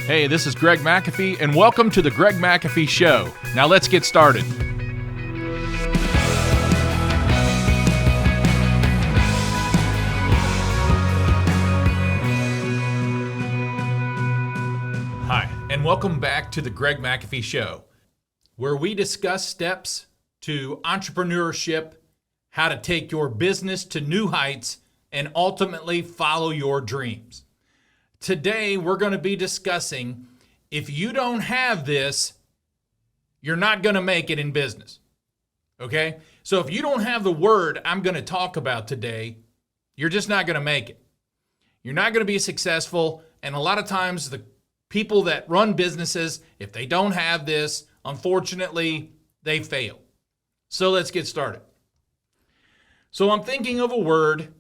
Hey, this is Greg McAfee, and welcome to the Greg McAfee Show. Now let's get started. Hi, and welcome back to the Greg McAfee Show, where we discuss steps to entrepreneurship, how to take your business to new heights, and ultimately follow your dreams. Today, we're going to be discussing if you don't have this, you're not going to make it in business. Okay? So if you don't have the word I'm going to talk about today, you're just not going to make it. You're not going to be successful. And a lot of times, the people that run businesses, if they don't have this, unfortunately, they fail. So let's get started. So I'm thinking of a word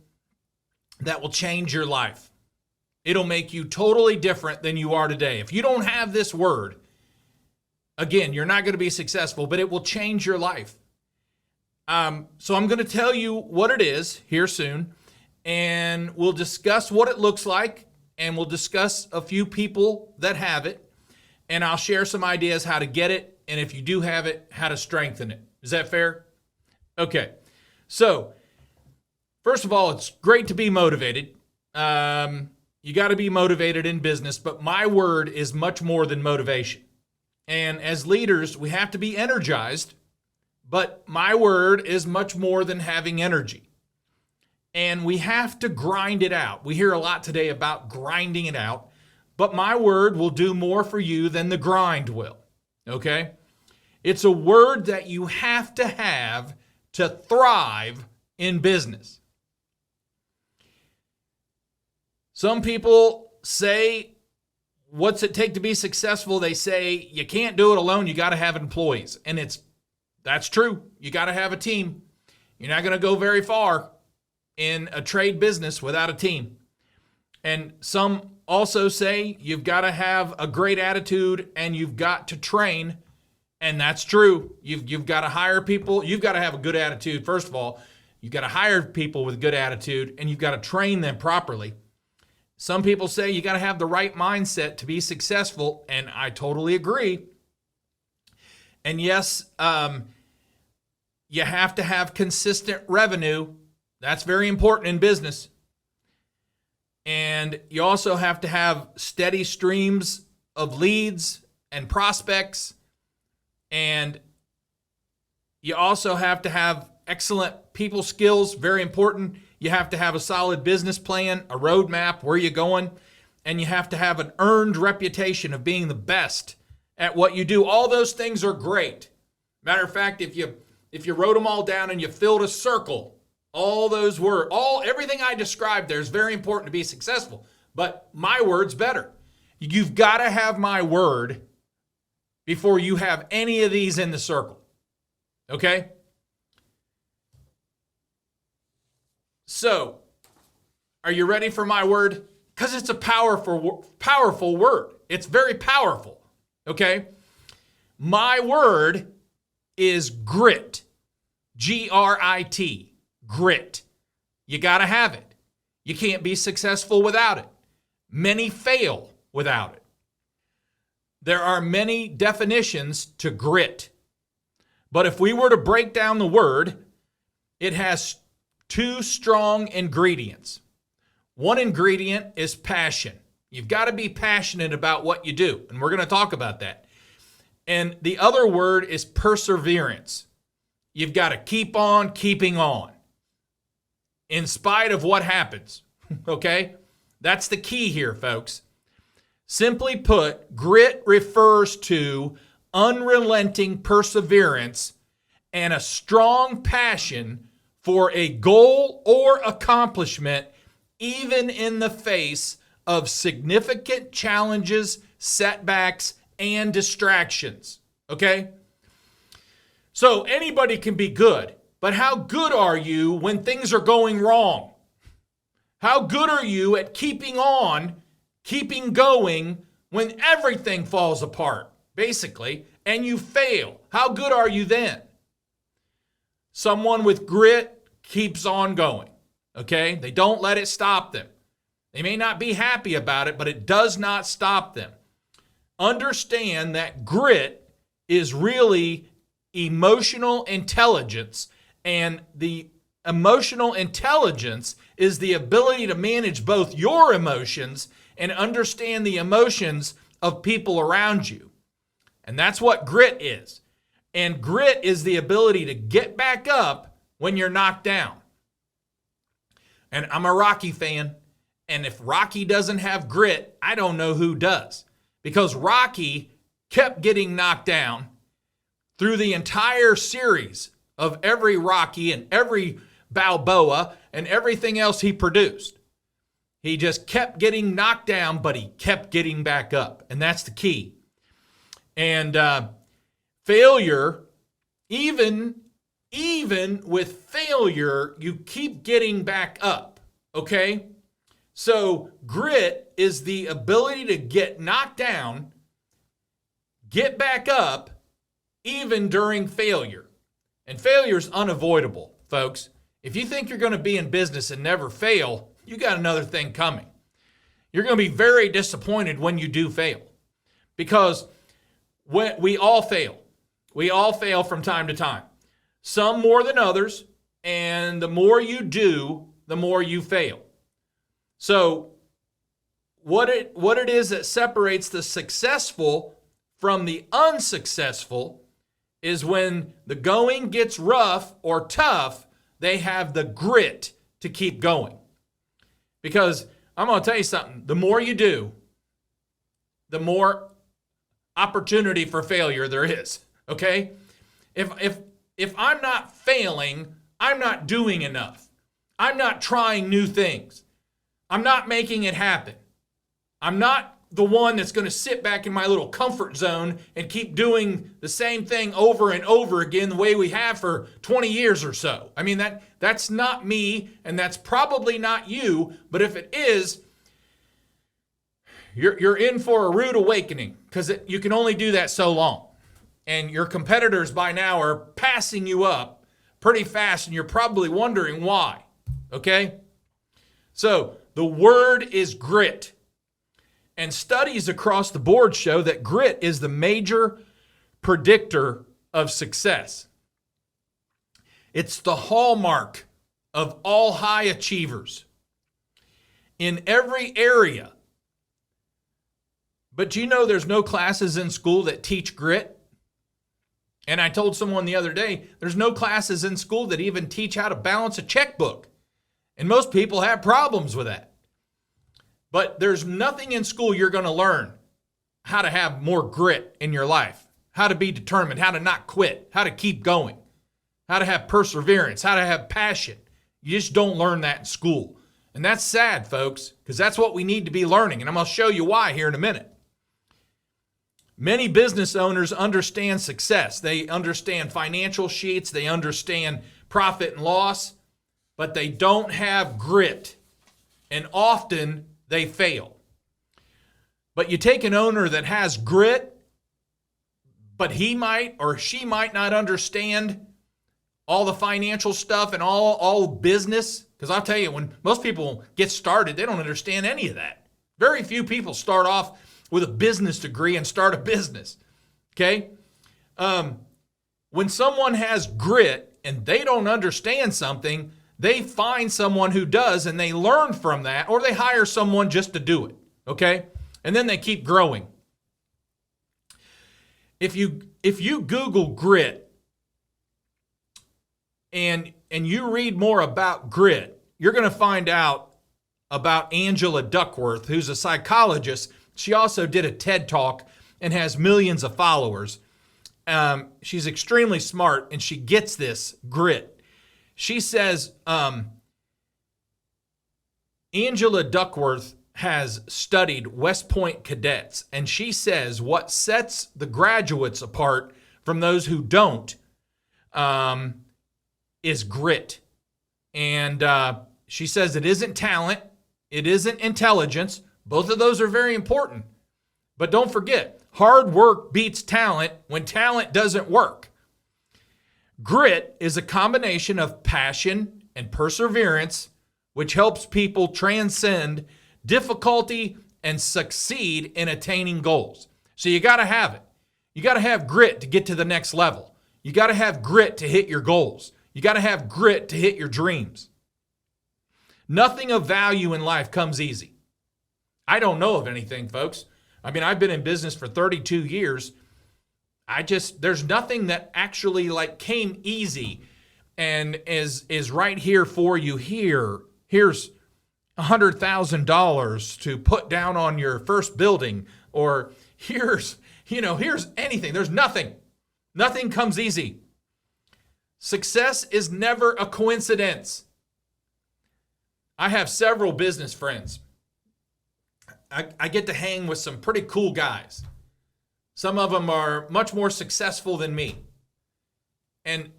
that will change your life. It'll make you totally different than you are today. If you don't have this word, again, you're not going to be successful, but it will change your life. So I'm going to tell you what it is here soon, and we'll discuss what it looks like, and we'll discuss a few people that have it, and I'll share some ideas how to get it, and if you do have it, how to strengthen it. Is that fair? Okay. So, first of all, it's great to be motivated. You got to be motivated in business, but my word is much more than motivation. And as leaders, we have to be energized, but my word is much more than having energy. And we have to grind it out. We hear a lot today about grinding it out, but my word will do more for you than the grind will, okay? It's a word that you have to thrive in business. Some people say, what's it take to be successful? They say, you can't do it alone. You got to have employees. And that's true. You got to have a team. You're not going to go very far in a trade business without a team. And some also say you've got to have a great attitude and you've got to train. And that's true. You've got to hire people. You've got to have a good attitude. First of all, you've got to hire people with good attitude and you've got to train them properly. Some people say you got to have the right mindset to be successful, and I totally agree. And yes, you have to have consistent revenue. That's very important in business. And you also have to have steady streams of leads and prospects. And you also have to have excellent people skills, very important. You have to have a solid business plan, a roadmap, where you're going, and you have to have an earned reputation of being the best at what you do. All those things are great. Matter of fact, if you wrote them all down and you filled a circle, all those words, everything I described there is very important to be successful. But my word's better. You've got to have my word before you have any of these in the circle. Okay? So, are you ready for my word? Because it's a powerful word. It's very powerful, okay? My word is grit, G-R-I-T, grit. You got to have it. You can't be successful without it. Many fail without it. There are many definitions to grit. But if we were to break down the word, it has two strong ingredients. One ingredient is passion. You've got to be passionate about what you do, and we're going to talk about that. And the other word is perseverance. You've got to keep on keeping on in spite of what happens, okay? That's the key here, folks. Simply put, grit refers to unrelenting perseverance and a strong passion for a goal or accomplishment, even in the face of significant challenges, setbacks, and distractions. Okay? So anybody can be good, but how good are you when things are going wrong? How good are you at keeping on, keeping going when everything falls apart, basically, and you fail? How good are you then? Someone with grit keeps on going, okay? They don't let it stop them. They may not be happy about it, but it does not stop them. understand that grit is really emotional intelligence, and the emotional intelligence is the ability to manage both your emotions and understand the emotions of people around you. And that's what grit is. And grit is the ability to get back up when you're knocked down. And I'm a Rocky fan, and if Rocky doesn't have grit, I don't know who does. Because Rocky kept getting knocked down through the entire series of every Rocky and every Balboa and everything else he produced. He just kept getting knocked down, but he kept getting back up. And that's the key. And failure, even with failure, you keep getting back up, okay? So grit is the ability to get knocked down, get back up, even during failure. And failure is unavoidable, folks. If you think you're going to be in business and never fail, you got another thing coming. You're going to be very disappointed when you do fail, because we all fail. We all fail from time to time. Some more than others, and the more you do, the more you fail. So what it is that separates the successful from the unsuccessful is when the going gets rough or tough, they have the grit to keep going. Because I'm going to tell you something, the more you do, the more opportunity for failure there is, okay? If I'm not failing, I'm not doing enough. I'm not trying new things. I'm not making it happen. I'm not the one that's going to sit back in my little comfort zone and keep doing the same thing over and over again the way we have for 20 years or so. I mean, that's not me, and that's probably not you, but if it is, you're in for a rude awakening, because you can only do that so long. And your competitors by now are passing you up pretty fast, and you're probably wondering why, okay? So the word is grit. And studies across the board show that grit is the major predictor of success. It's the hallmark of all high achievers in every area. But do you know there's no classes in school that teach grit? And I told someone the other day, there's no classes in school that even teach how to balance a checkbook. And most people have problems with that. But there's nothing in school you're going to learn how to have more grit in your life, how to be determined, how to not quit, how to keep going, how to have perseverance, how to have passion. You just don't learn that in school. And that's sad, folks, because that's what we need to be learning. And I'm going to show you why here in a minute. Many business owners understand success. They understand financial sheets. They understand profit and loss, but they don't have grit. And often they fail. But you take an owner that has grit, but he might or she might not understand all the financial stuff and all business. Because I'll tell you, when most people get started, they don't understand any of that. Very few people start off with a business degree and start a business. Okay? When someone has grit and they don't understand something, they find someone who does and they learn from that, or they hire someone just to do it, okay? And then they keep growing. If you Google grit and you read more about grit, you're going to find out about Angela Duckworth, who's a psychologist. She also did a TED Talk and has millions of followers. She's extremely smart, and she gets this grit. She says, Angela Duckworth has studied West Point cadets, and she says what sets the graduates apart from those who don't is grit. And she says it isn't talent, it isn't intelligence. Both of those are very important. But don't forget, hard work beats talent when talent doesn't work. Grit is a combination of passion and perseverance, which helps people transcend difficulty and succeed in attaining goals. So you got to have it. You got to have grit to get to the next level. You got to have grit to hit your goals. You got to have grit to hit your dreams. Nothing of value in life comes easy. I don't know of anything, folks. I mean, I've been in business for 32 years. There's nothing that actually like came easy and is right here for you here. Here's $100,000 to put down on your first building, or here's anything. There's nothing. Nothing comes easy. Success is never a coincidence. I have several business friends. I get to hang with some pretty cool guys. Some of them are much more successful than me. And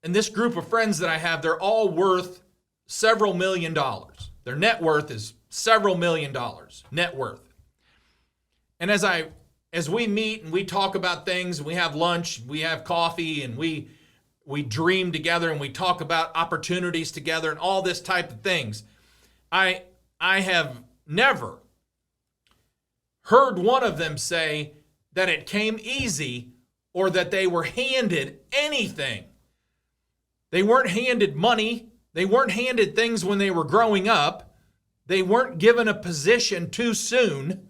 this group of friends that I have, they're all worth several $1 million. Their net worth is several $1 million net worth. And as we meet and we talk about things, and we have lunch, we have coffee, and we dream together, and we talk about opportunities together and all this type of things, I have never heard one of them say that it came easy or that they were handed anything. They weren't handed money. They weren't handed things when they were growing up. They weren't given a position too soon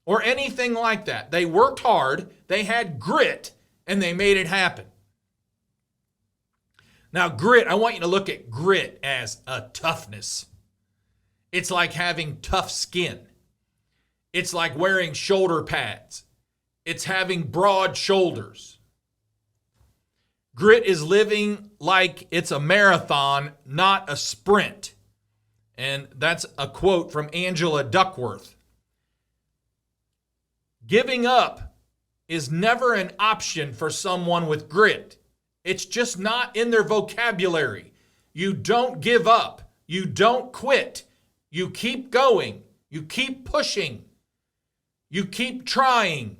or anything like that. They worked hard, they had grit, and they made it happen. Now, grit, I want you to look at grit as a toughness. It's like having tough skin. It's like wearing shoulder pads. It's having broad shoulders. Grit is living like it's a marathon, not a sprint. And that's a quote from Angela Duckworth. Giving up is never an option for someone with grit. It's just not in their vocabulary. You don't give up. You don't quit. You keep going. You keep pushing. You keep trying.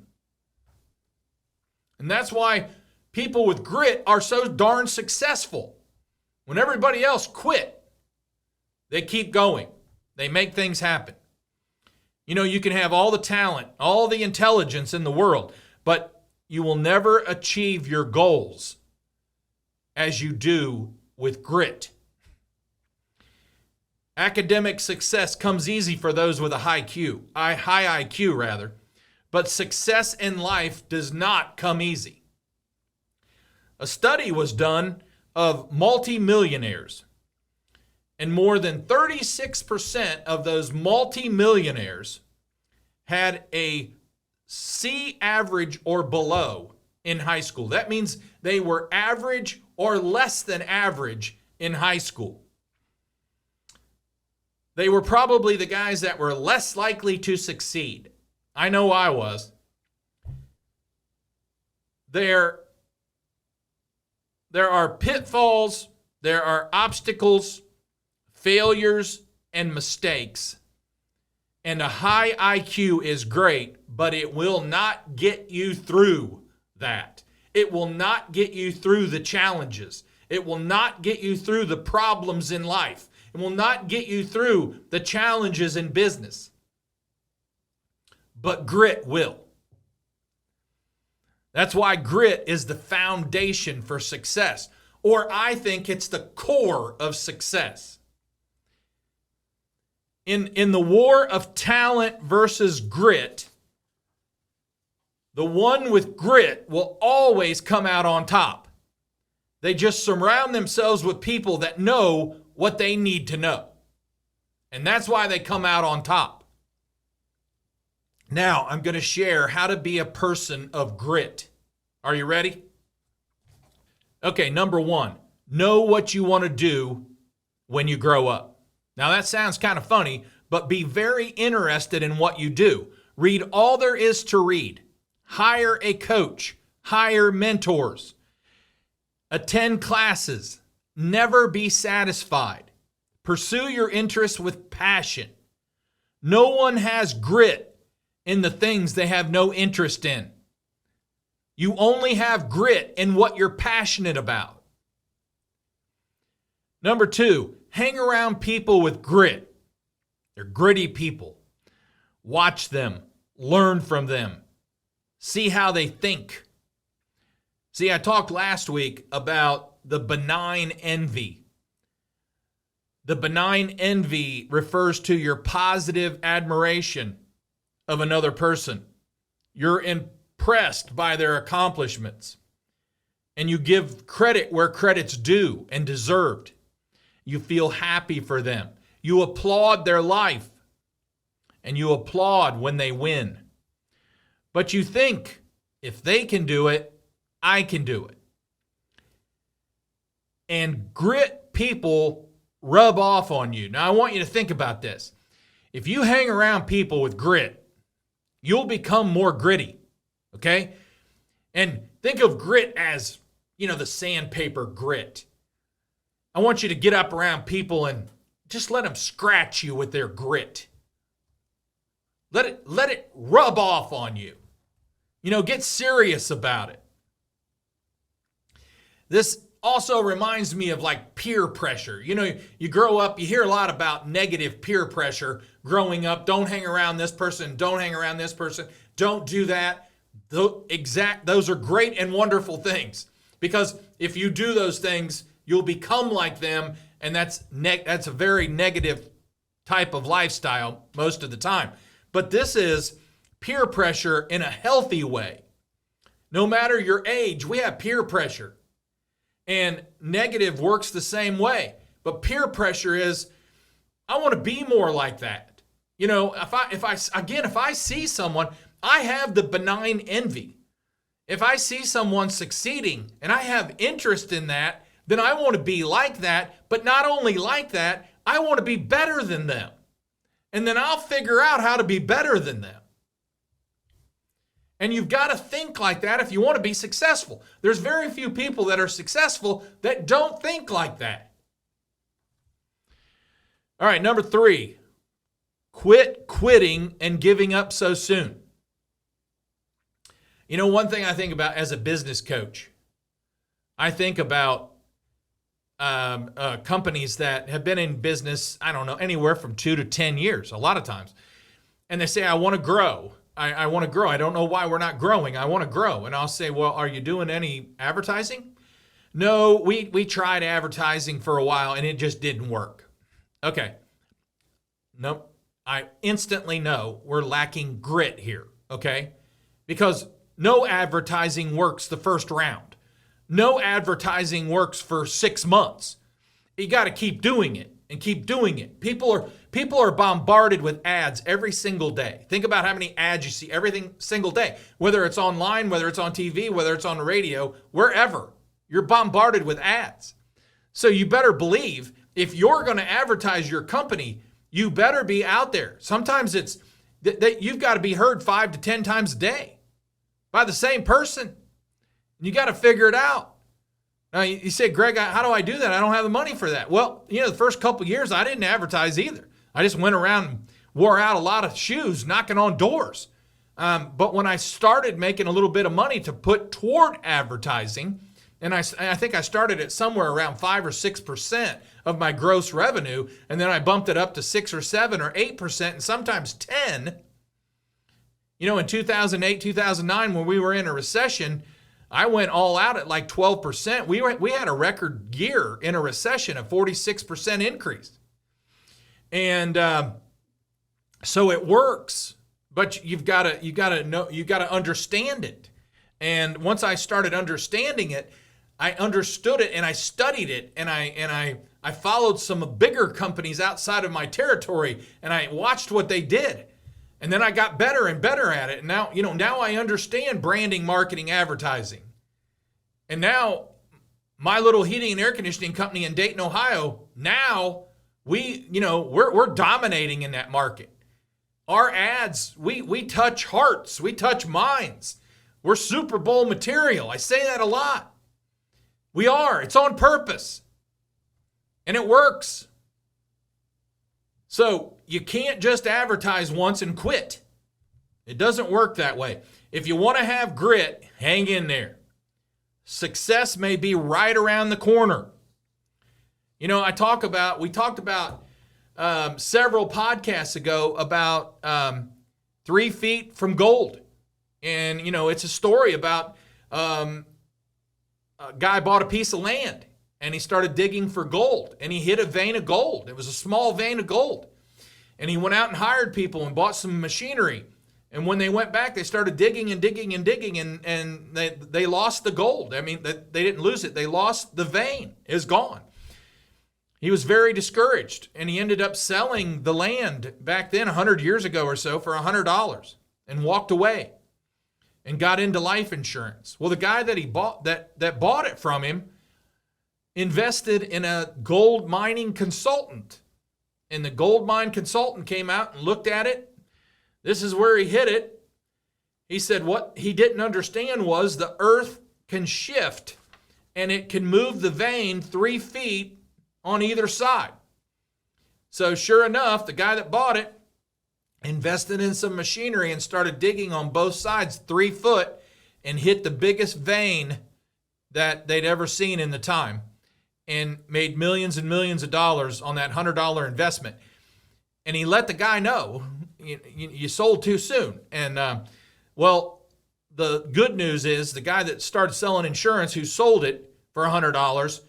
And that's why people with grit are so darn successful. When everybody else quit, they keep going. They make things happen. You know, you can have all the talent, all the intelligence in the world, but you will never achieve your goals as you do with grit. Academic success comes easy for those with a high IQ, but success in life does not come easy. A study was done of multimillionaires, and more than 36% of those multimillionaires had a C average or below in high school. That means they were average or less than average in high school. They were probably the guys that were less likely to succeed. I know I was. There are pitfalls, there are obstacles, failures, and mistakes. And a high IQ is great, but it will not get you through that. It will not get you through the challenges. It will not get you through the problems in life. It will not get you through the challenges in business. But grit will. That's why grit is the foundation for success. Or I think it's the core of success. In the war of talent versus grit, the one with grit will always come out on top. They just surround themselves with people that know what they need to know. And that's why they come out on top. Now, I'm going to share how to be a person of grit. Are you ready? Okay, number one, know what you want to do when you grow up. Now, that sounds kind of funny, but be very interested in what you do. Read all there is to read. Hire a coach. Hire mentors. Attend classes. Never be satisfied. Pursue your interests with passion. No one has grit in the things they have no interest in. You only have grit in what you're passionate about. Number two, hang around people with grit. They're gritty people. Watch them. Learn from them. See how they think. See, I talked last week about the benign envy. The benign envy refers to your positive admiration of another person. You're impressed by their accomplishments, and you give credit where credit's due and deserved. You feel happy for them. You applaud their life, and you applaud when they win. But you think, if they can do it, I can do it. And grit people rub off on you. Now, I want you to think about this. If you hang around people with grit, you'll become more gritty, okay? And think of grit as, the sandpaper grit. I want you to get up around people and just let them scratch you with their grit. Let it rub off on you. Get serious about it. This also reminds me of like peer pressure. You grow up, you hear a lot about negative peer pressure growing up. Don't hang around this person. Don't hang around this person. Don't do that. Those are great and wonderful things, because if you do those things, you'll become like them, and that's a very negative type of lifestyle most of the time. But this is peer pressure in a healthy way. No matter your age, we have peer pressure. And negative works the same way. But peer pressure is, I want to be more like that. If I see someone, I have the benign envy. If I see someone succeeding and I have interest in that, then I want to be like that. But not only like that, I want to be better than them. And then I'll figure out how to be better than them. And you've got to think like that if you want to be successful. There's very few people that are successful that don't think like that. All right, number 3, quit quitting and giving up so soon. One thing I think about as a business coach, I think about companies that have been in business, anywhere from 2 to 10 years, a lot of times. And they say, I want to grow. I want to grow. I don't know why we're not growing. I want to grow. And I'll say, well, are you doing any advertising? No, we tried advertising for a while and it just didn't work. Okay. Nope. I instantly know we're lacking grit here. Okay. Because no advertising works the first round. No advertising works for 6 months. You got to keep doing it and keep doing it. People are bombarded with ads every single day. Think about how many ads you see every single day, whether it's online, whether it's on TV, whether it's on the radio, wherever. You're bombarded with ads. So you better believe if you're going to advertise your company, you better be out there. Sometimes it's that you've got to be heard 5 to 10 times a day by the same person. You got to figure it out. Now, you say, Greg, how do I do that? I don't have the money for that. Well, the first couple of years, I didn't advertise either. I just went around and wore out a lot of shoes, knocking on doors. But when I started making a little bit of money to put toward advertising, and I think I started at somewhere around 5 or 6% of my gross revenue, and then I bumped it up to 6 or 7 or 8%, and sometimes 10. In 2008, 2009, when we were in a recession, I went all out at like 12%. We had a record year in a recession, a 46% increase. And so it works, but you've got to understand it. And once I started understanding it, I understood it and I studied it and I followed some bigger companies outside of my territory and I watched what they did. And then I got better and better at it. And now I understand branding, marketing, advertising. And now my little heating and air conditioning company in Dayton, Ohio, now we're dominating in that market. Our ads, we touch hearts, we touch minds. We're Super Bowl material. I say that a lot. We are. It's on purpose. And it works. So you can't just advertise once and quit. It doesn't work that way. If you want to have grit, hang in there. Success may be right around the corner. We talked about several podcasts ago about 3 feet from gold. And, it's a story about a guy bought a piece of land and he started digging for gold and he hit a vein of gold. It was a small vein of gold. And he went out and hired people and bought some machinery. And when they went back, they started digging and digging and digging, and they lost the gold. I mean, they didn't lose it. They lost the vein. It was gone. He was very discouraged, and he ended up selling the land back then 100 years ago or so for $100 and walked away and got into life insurance. Well, the guy that he bought that bought it from him invested in a gold mining consultant. And the gold mine consultant came out and looked at it. This is where he hit it. He said what he didn't understand was the earth can shift and it can move the vein 3 feet on either side. So sure enough, the guy that bought it invested in some machinery and started digging on both sides 3 foot and hit the biggest vein that they'd ever seen in the time and made millions and millions of dollars on that $100 investment. And he let the guy know, you sold too soon. And well, the good news is the guy that started selling insurance, who sold it for $100,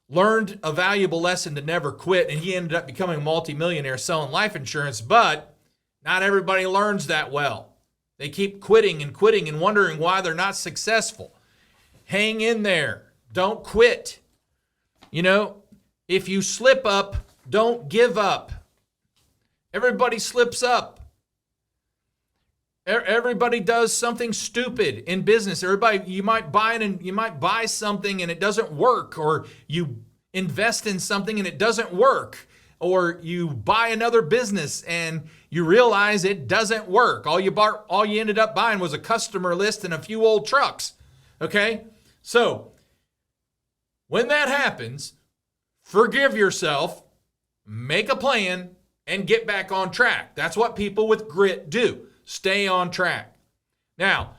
learned a valuable lesson to never quit, and he ended up becoming a multimillionaire selling life insurance. But not everybody learns that well. They keep quitting and wondering why they're not successful. Hang in there. Don't quit. If you slip up, don't give up. Everybody slips up. Everybody does something stupid in business. You might buy something and it doesn't work, or you invest in something and it doesn't work, or you buy another business and you realize it doesn't work. All you ended up buying was a customer list and a few old trucks. Okay? So, when that happens, forgive yourself, make a plan, and get back on track. That's what people with grit do. Stay on track. Now,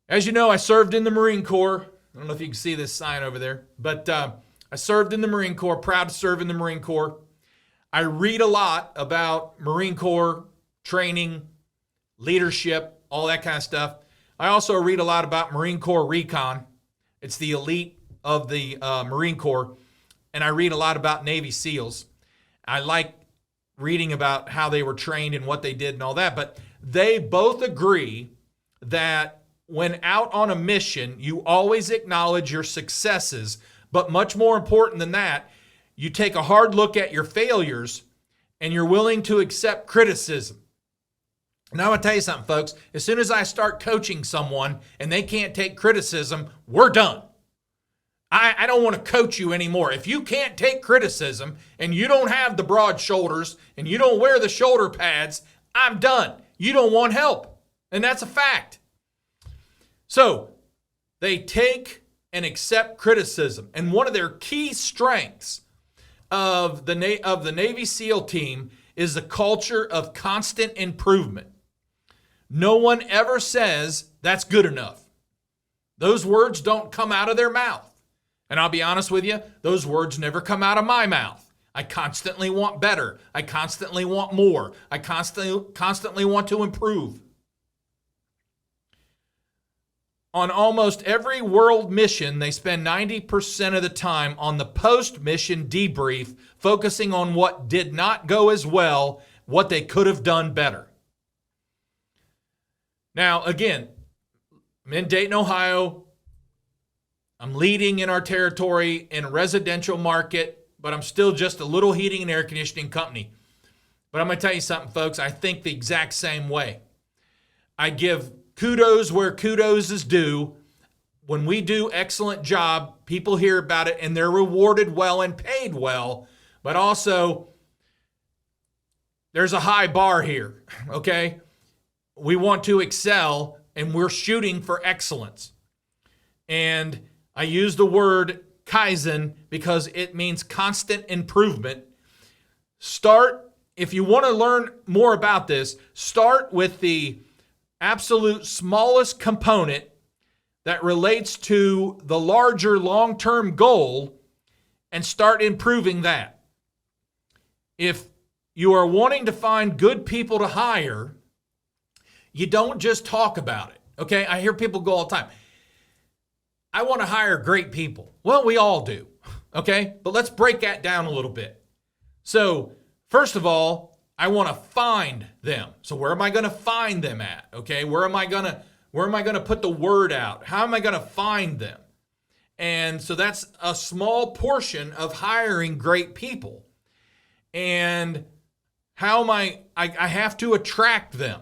as you know, I served in the Marine Corps. I don't know if you can see this sign over there, but I served in the Marine Corps, proud to serve in the Marine Corps. I read a lot about Marine Corps training, leadership, all that kind of stuff. I also read a lot about Marine Corps Recon. It's the elite of the Marine Corps. And I read a lot about Navy SEALs. I like reading about how they were trained and what they did and all that. But they both agree that when out on a mission, you always acknowledge your successes. But much more important than that, you take a hard look at your failures and you're willing to accept criticism. Now, I'm going to tell you something, folks. As soon as I start coaching someone and they can't take criticism, we're done. I don't want to coach you anymore. If you can't take criticism and you don't have the broad shoulders and you don't wear the shoulder pads, I'm done. You don't want help. And that's a fact. So they take and accept criticism. And one of their key strengths of the Navy SEAL team is the culture of constant improvement. No one ever says that's good enough. Those words don't come out of their mouth. And I'll be honest with you, those words never come out of my mouth. I constantly want better. I constantly want more. I constantly want to improve. On almost every world mission, they spend 90% of the time on the post-mission debrief, focusing on what did not go as well, what they could have done better. Now, again, I'm in Dayton, Ohio. I'm leading in our territory in a residential market, but I'm still just a little heating and air conditioning company. But I'm going to tell you something, folks. I think the exact same way. I give kudos where kudos is due. When we do excellent job, people hear about it and they're rewarded well and paid well. But also, there's a high bar here, okay? We want to excel and we're shooting for excellence. And I use the word Kaizen because it means constant improvement. If you want to learn more about this, start with the absolute smallest component that relates to the larger long-term goal and start improving that. If you are wanting to find good people to hire, you don't just talk about it. Okay, I hear people go all the time, I want to hire great people. Well, we all do. Okay, but let's break that down a little bit. So first of all, I want to find them. So where am I going to find them at? Okay, where am I going to put the word out? How am I going to find them? And so that's a small portion of hiring great people. And how am I have to attract them.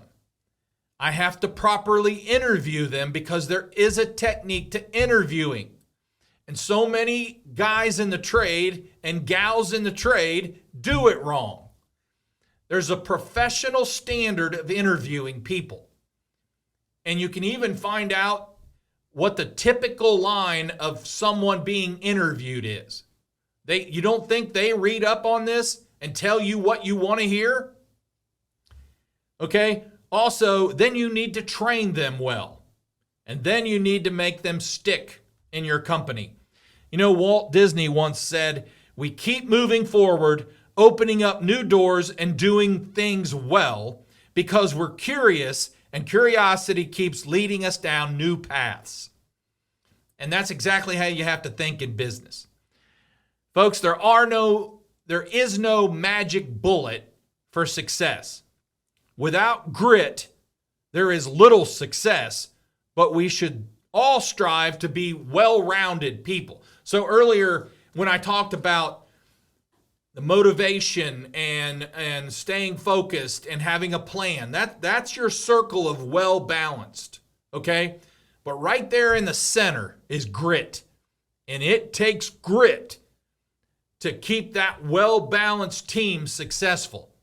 I have to properly interview them because there is a technique to interviewing. And so many guys in the trade and gals in the trade do it wrong. There's a professional standard of interviewing people. And you can even find out what the typical line of someone being interviewed is. You don't think they read up on this and tell you what you want to hear? Okay? Also, then you need to train them well. And then you need to make them stick in your company. You know, Walt Disney once said, we keep moving forward, opening up new doors and doing things well because we're curious, and curiosity keeps leading us down new paths. And that's exactly how you have to think in business. Folks, there is no magic bullet for success. Without grit, there is little success, but we should all strive to be well-rounded people. So earlier, when I talked about the motivation and staying focused and having a plan, that's your circle of well-balanced, okay? But right there in the center is grit, and it takes grit to keep that well-balanced team successful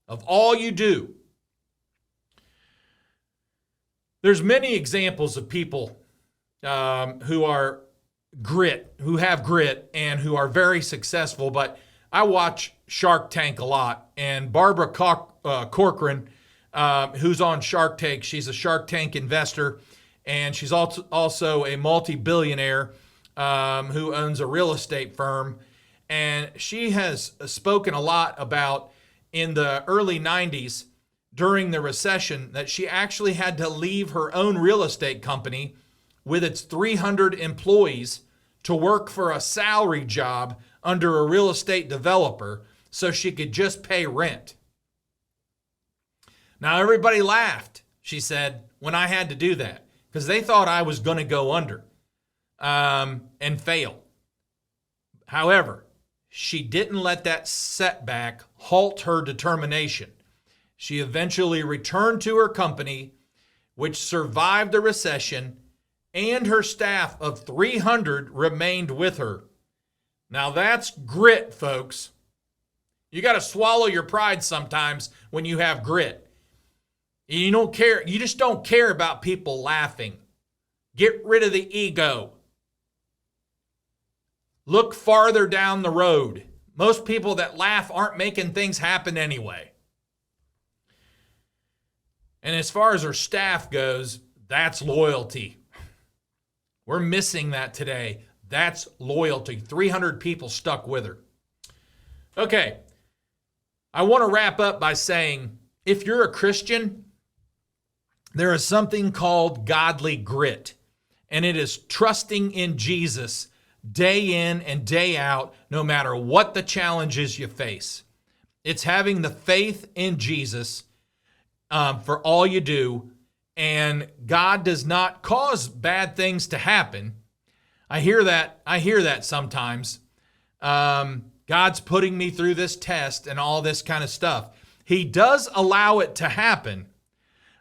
of all you do. There's many examples of people who have grit and who are very successful, but I watch Shark Tank a lot, and Barbara Corcoran, who's on Shark Tank, she's a Shark Tank investor, and she's also a multi-billionaire who owns a real estate firm, and she has spoken a lot about in the early 90s during the recession that she actually had to leave her own real estate company with its 300 employees to work for a salary job under a real estate developer so she could just pay rent. Now, everybody laughed, she said, when I had to do that because they thought I was going to go under and fail. However, she didn't let that setback halt her determination. She eventually returned to her company, which survived the recession, and her staff of 300 remained with her. Now that's grit, folks. You got to swallow your pride sometimes when you have grit. You don't care. You just don't care about people laughing. Get rid of the ego. Look farther down the road. Most people that laugh aren't making things happen anyway. And as far as her staff goes, that's loyalty. We're missing that today. That's loyalty. 300 people stuck with her. Okay, I want to wrap up by saying, if you're a Christian, there is something called godly grit, and it is trusting in Jesus day in and day out, no matter what the challenges you face. It's having the faith in Jesus for all you do, and God does not cause bad things to happen. I hear that sometimes. God's putting me through this test and all this kind of stuff. He does allow it to happen.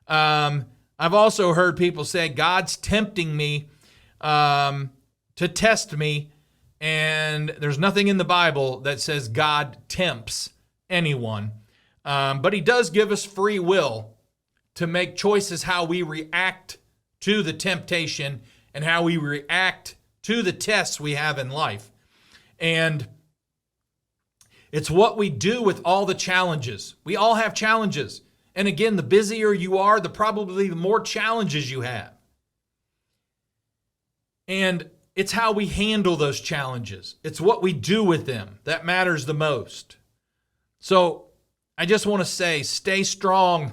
I've also heard people say God's tempting me to test me, and there's nothing in the Bible that says God tempts anyone. But he does give us free will to make choices how we react to the temptation and how we react to the tests we have in life. And it's what we do with all the challenges. We all have challenges. And again, the busier you are, the more challenges you have. And it's how we handle those challenges. It's what we do with them that matters the most. So I just want to say, stay strong.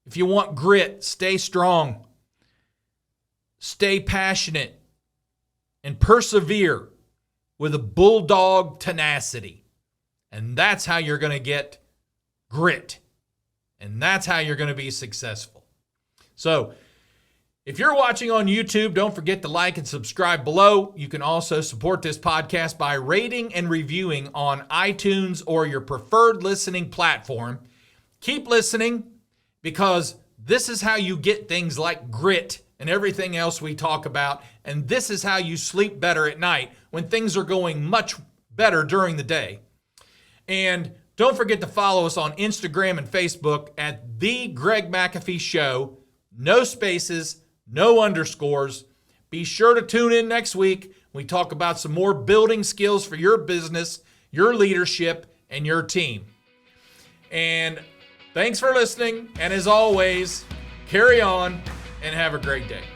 If you want grit, stay strong, stay passionate, and persevere with a bulldog tenacity. And that's how you're going to get grit. And that's how you're going to be successful. So, if you're watching on YouTube, don't forget to like and subscribe below. You can also support this podcast by rating and reviewing on iTunes or your preferred listening platform. Keep listening, because this is how you get things like grit and everything else we talk about. And this is how you sleep better at night when things are going much better during the day. And don't forget to follow us on Instagram and Facebook at The Greg McAfee Show. No spaces, no underscores. Be sure to tune in next week. We talk about some more building skills for your business, your leadership, and your team. And thanks for listening. And as always, carry on and have a great day.